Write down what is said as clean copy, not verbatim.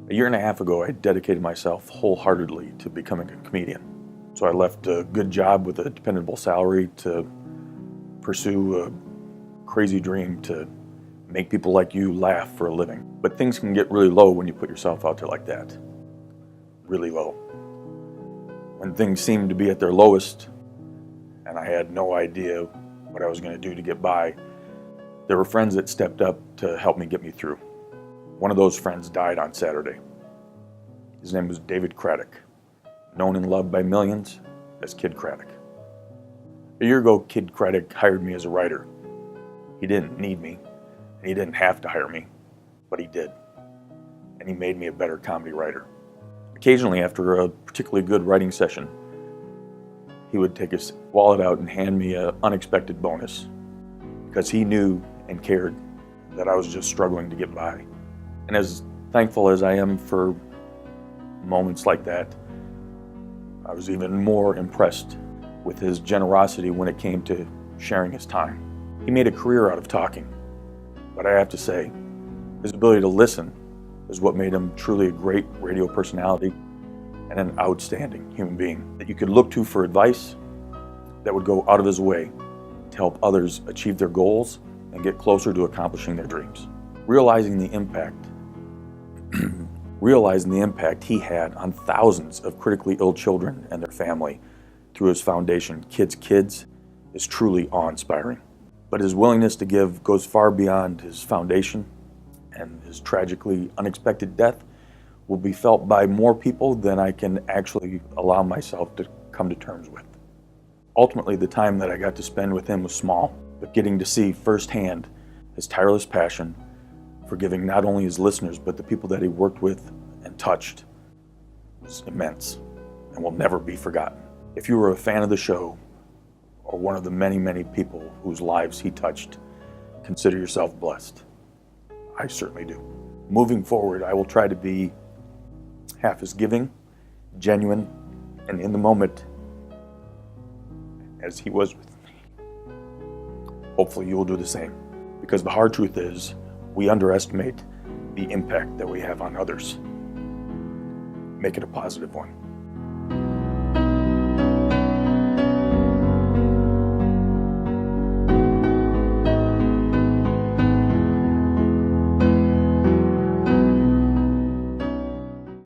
A year and a half ago, I dedicated myself wholeheartedly to becoming a comedian. So I left a good job with a dependable salary to pursue a crazy dream to make people like you laugh for a living. But things can get really low when you put yourself out there like that. Really low. When things seemed to be at their lowest, and I had no idea what I was going to do to get by, there were friends that stepped up to help me get me through. One of those friends died on Saturday. His name was Kid Kraddick, known and loved by millions as Kid Kraddick. A year ago, Kid Kraddick hired me as a writer. He didn't need me, and he didn't have to hire me, but he did. And he made me a better comedy writer. Occasionally, after a particularly good writing session, he would take his wallet out and hand me an unexpected bonus because he knew and cared that I was just struggling to get by. And as thankful as I am for moments like that, I was even more impressed with his generosity when it came to sharing his time. He made a career out of talking, but I have to say, his ability to listen is what made him truly a great radio personality and an outstanding human being that you could look to for advice, that would go out of his way to help others achieve their goals and get closer to accomplishing their dreams. Realizing the impact he had on thousands of critically ill children and their family through his foundation, Kids is truly awe-inspiring. But his willingness to give goes far beyond his foundation, and his tragically unexpected death will be felt by more people than I can actually allow myself to come to terms with. Ultimately, the time that I got to spend with him was small, but getting to see firsthand his tireless passion for giving not only his listeners, but the people that he worked with and touched was immense and will never be forgotten. If you were a fan of the show, or one of the many, many people whose lives he touched, consider yourself blessed. I certainly do. Moving forward, I will try to be half as giving, genuine, and in the moment as he was with me. Hopefully you will do the same, because the hard truth is we underestimate the impact that we have on others. Make it a positive one.